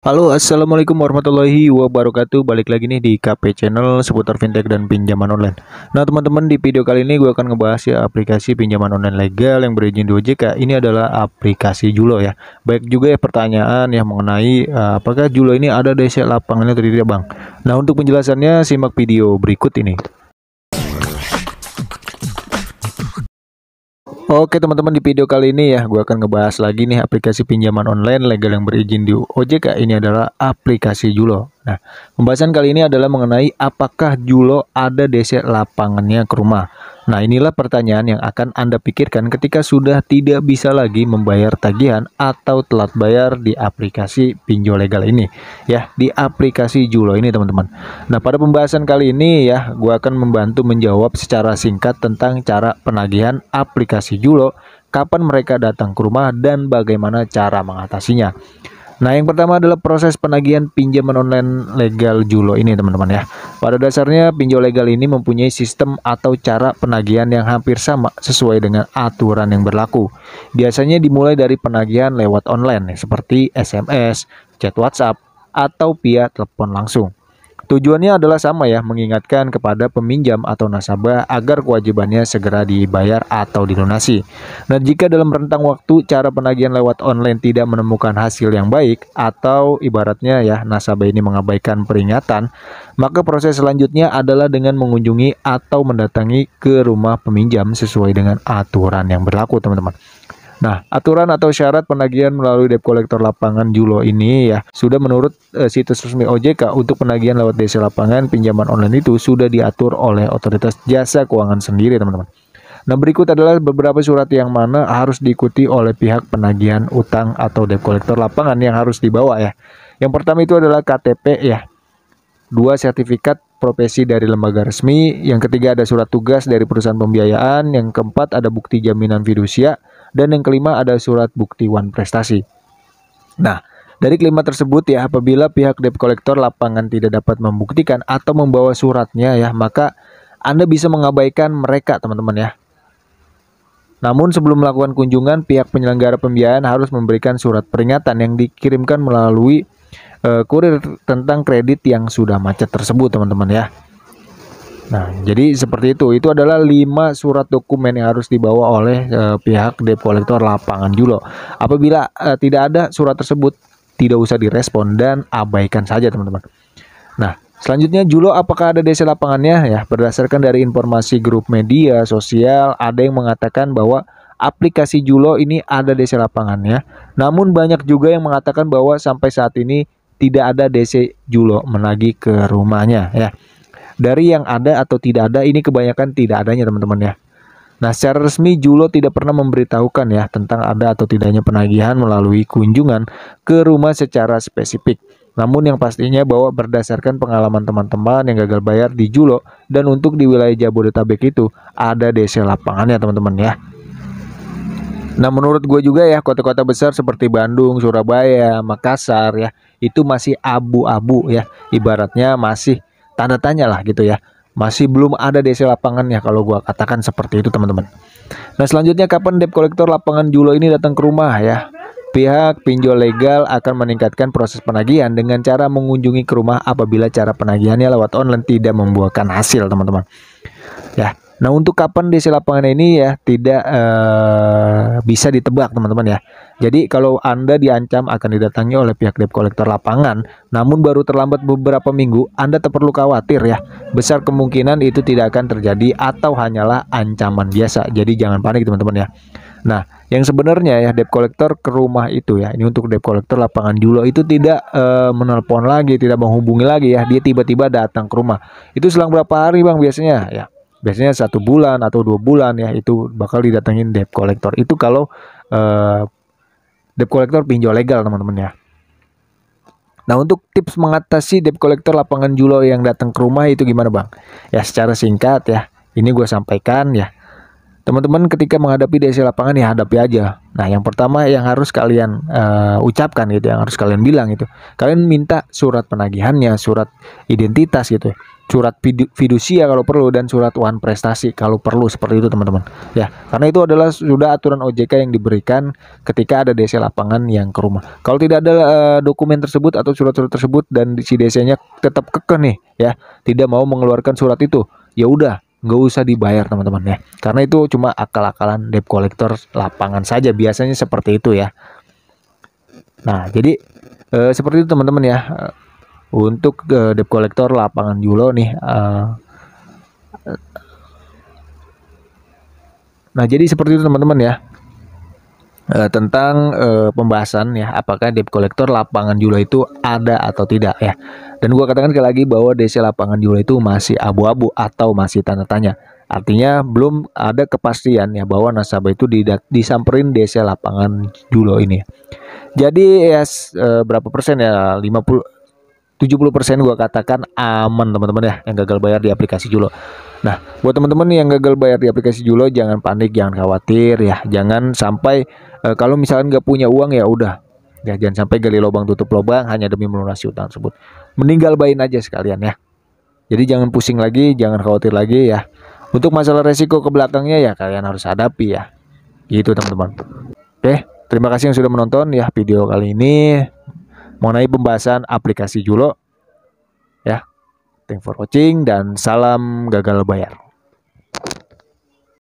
Halo, assalamualaikum warahmatullahi wabarakatuh. Balik lagi nih di KP Channel seputar fintech dan pinjaman online. Nah, teman-teman, di video kali ini gue akan ngebahas ya aplikasi pinjaman online legal yang berizin di OJK. Ini adalah aplikasi Julo ya. Baik juga ya pertanyaan yang mengenai apakah Julo ini ada DC lapangannya atau tidak, Bang. Nah, untuk penjelasannya simak video berikut ini. Oke teman-teman, di video kali ini ya gue akan ngebahas lagi nih aplikasi pinjaman online legal yang berizin di OJK. Ini adalah aplikasi Julo. Nah, pembahasan kali ini adalah mengenai apakah Julo ada DC lapangannya ke rumah. Nah, inilah pertanyaan yang akan Anda pikirkan ketika sudah tidak bisa lagi membayar tagihan atau telat bayar di aplikasi pinjol legal ini ya, di aplikasi Julo ini teman-teman. Nah, pada pembahasan kali ini ya, gue akan membantu menjawab secara singkat tentang cara penagihan aplikasi Julo, kapan mereka datang ke rumah, dan bagaimana cara mengatasinya. Nah, yang pertama adalah proses penagihan pinjaman online legal Julo ini teman-teman ya. Pada dasarnya pinjol legal ini mempunyai sistem atau cara penagihan yang hampir sama sesuai dengan aturan yang berlaku. Biasanya dimulai dari penagihan lewat online seperti SMS, chat WhatsApp, atau via telepon langsung. Tujuannya adalah sama ya, mengingatkan kepada peminjam atau nasabah agar kewajibannya segera dibayar atau dilunasi. Nah, jika dalam rentang waktu cara penagihan lewat online tidak menemukan hasil yang baik atau ibaratnya ya nasabah ini mengabaikan peringatan, maka proses selanjutnya adalah dengan mengunjungi atau mendatangi ke rumah peminjam sesuai dengan aturan yang berlaku, teman-teman. Nah, aturan atau syarat penagihan melalui debt collector lapangan Julo ini ya sudah menurut situs resmi OJK. Untuk penagihan lewat DC lapangan pinjaman online itu sudah diatur oleh otoritas jasa keuangan sendiri, teman-teman. Nah, berikut adalah beberapa surat yang mana harus diikuti oleh pihak penagihan utang atau debt collector lapangan yang harus dibawa ya. Yang pertama itu adalah KTP ya. Dua, sertifikat profesi dari lembaga resmi. Yang ketiga ada surat tugas dari perusahaan pembiayaan. Yang keempat ada bukti jaminan fidusia. Dan yang kelima ada surat bukti wan prestasi. Nah, dari kelima tersebut ya, apabila pihak debt collector lapangan tidak dapat membuktikan atau membawa suratnya ya, maka Anda bisa mengabaikan mereka, teman-teman ya. Namun sebelum melakukan kunjungan, pihak penyelenggara pembiayaan harus memberikan surat peringatan yang dikirimkan melalui kurir tentang kredit yang sudah macet tersebut, teman-teman ya. Nah, jadi seperti itu. Itu adalah 5 surat dokumen yang harus dibawa oleh pihak debt collector lapangan Julo. Apabila tidak ada surat tersebut, tidak usah direspon dan abaikan saja, teman-teman. Nah, selanjutnya Julo apakah ada DC lapangannya ya? Berdasarkan dari informasi grup media sosial, ada yang mengatakan bahwa aplikasi Julo ini ada DC lapangannya. Namun banyak juga yang mengatakan bahwa sampai saat ini tidak ada DC Julo menagih ke rumahnya ya. Dari yang ada atau tidak ada, ini kebanyakan tidak adanya, teman-teman ya. Nah, secara resmi Julo tidak pernah memberitahukan ya tentang ada atau tidaknya penagihan melalui kunjungan ke rumah secara spesifik. Namun yang pastinya bahwa berdasarkan pengalaman teman-teman yang gagal bayar di Julo, dan untuk di wilayah Jabodetabek itu ada DC lapangannya, teman-teman ya. Nah, menurut gue juga ya, kota-kota besar seperti Bandung, Surabaya, Makassar ya, itu masih abu-abu ya. Ibaratnya masih tanda tanya lah gitu ya. Masih belum ada DC lapangan ya, kalau gua katakan seperti itu, teman-teman. Nah, selanjutnya kapan debt collector lapangan Julo ini datang ke rumah ya? Pihak pinjol legal akan meningkatkan proses penagihan dengan cara mengunjungi ke rumah apabila cara penagihannya lewat online tidak membuahkan hasil, teman-teman. Ya. Nah, untuk kapan DC lapangan ini ya tidak bisa ditebak, teman-teman ya. Jadi kalau Anda diancam akan didatangi oleh pihak debt collector lapangan, namun baru terlambat beberapa minggu, Anda tak perlu khawatir ya. Besar kemungkinan itu tidak akan terjadi atau hanyalah ancaman biasa. Jadi jangan panik, teman-teman ya. Nah, yang sebenarnya ya debt collector ke rumah itu ya, ini untuk debt collector lapangan Julo itu tidak menelpon lagi, tidak menghubungi lagi ya. Dia tiba-tiba datang ke rumah. Itu selang berapa hari, Bang, biasanya ya? Biasanya 1 bulan atau 2 bulan ya, itu bakal didatengin debt collector. Itu kalau debt collector pinjol legal, teman-teman ya. Nah, untuk tips mengatasi debt collector lapangan Julo yang datang ke rumah itu gimana, Bang? Ya, secara singkat ya, ini gue sampaikan ya. teman-teman ketika menghadapi DC lapangan ya hadapi aja. Nah, yang pertama yang harus kalian ucapkan gitu, yang harus kalian bilang itu, kalian minta surat penagihannya, surat identitas gitu, surat fidusia kalau perlu, dan surat wan prestasi kalau perlu, seperti itu teman-teman. Ya, karena itu adalah sudah aturan OJK yang diberikan ketika ada DC lapangan yang ke rumah. Kalau tidak ada dokumen tersebut atau surat-surat tersebut dan si DC-nya tetap kekeh nih ya, tidak mau mengeluarkan surat itu, ya udah nggak usah dibayar teman-teman ya, karena itu cuma akal-akalan debt collector lapangan saja, biasanya seperti itu ya. Nah, jadi seperti itu teman-teman ya, untuk debt collector lapangan Julo nih. Nah, jadi seperti itu teman-teman ya, tentang pembahasan ya, apakah debt collector lapangan Julo itu ada atau tidak ya. Dan gua katakan sekali lagi bahwa DC lapangan Julo itu masih abu-abu atau masih tanda tanya. Artinya belum ada kepastian ya bahwa nasabah itu disamperin DC lapangan Julo ini. Jadi ya berapa persen ya, 70% gua katakan aman teman-teman ya yang gagal bayar di aplikasi Julo. Nah, buat teman-teman yang gagal bayar di aplikasi Julo, jangan panik, jangan khawatir ya. Jangan sampai kalau misalkan nggak punya uang ya udah. Ya, jangan sampai gali lubang tutup lubang hanya demi melunasi utang tersebut. Meninggal bayin aja sekalian ya. Jadi jangan pusing lagi, jangan khawatir lagi ya. Untuk masalah resiko ke belakangnya ya kalian harus hadapi ya. Gitu teman-teman. Oke, terima kasih yang sudah menonton ya video kali ini mengenai pembahasan aplikasi Julo. Ya, thanks for watching dan salam gagal bayar.